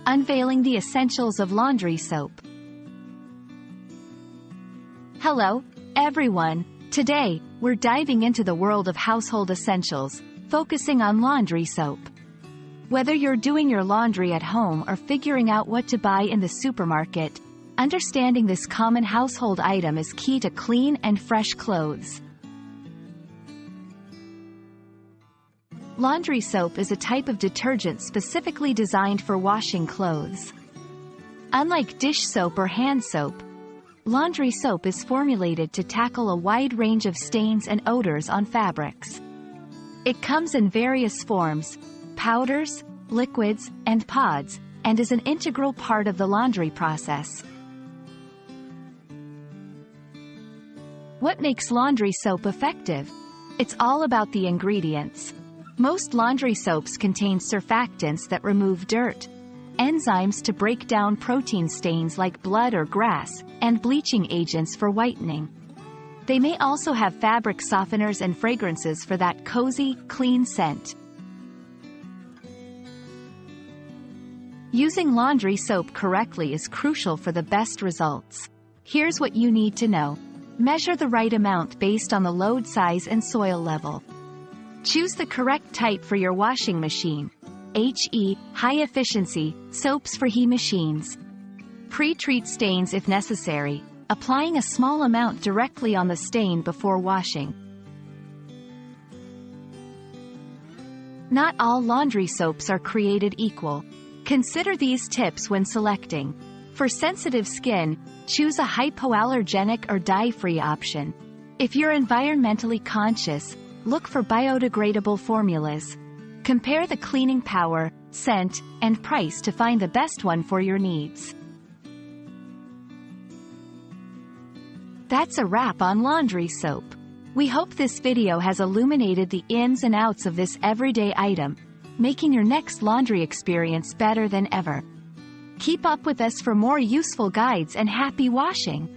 Unveiling the essentials of laundry soap. Hello, everyone. Today, we're diving into the world of household essentials, focusing on laundry soap. Whether you're doing your laundry at home or figuring out what to buy in the supermarket, understanding this common household item is key to clean and fresh clothes. Laundry soap is a type of detergent specifically designed for washing clothes. Unlike dish soap or hand soap, laundry soap is formulated to tackle a wide range of stains and odors on fabrics. It comes in various forms: powders, liquids, and pods, and is an integral part of the laundry process. What makes laundry soap effective? It's all about the ingredients. Most laundry soaps contain surfactants that remove dirt, enzymes to break down protein stains like blood or grass, and bleaching agents for whitening. They may also have fabric softeners and fragrances for that cozy, clean scent. Using laundry soap correctly is crucial for the best results. Here's what you need to know. Measure the right amount based on the load size and soil level. Choose the correct type for your washing machine. HE, high efficiency, soaps for HE machines. Pre-treat stains if necessary, applying a small amount directly on the stain before washing. Not all laundry soaps are created equal. Consider these tips when selecting. For sensitive skin, choose a hypoallergenic or dye-free option. If you're environmentally conscious, look for biodegradable formulas. Compare the cleaning power, scent, and price to find the best one for your needs. That's a wrap on laundry soap. We hope this video has illuminated the ins and outs of this everyday item, making your next laundry experience better than ever. Keep up with us for more useful guides and happy washing.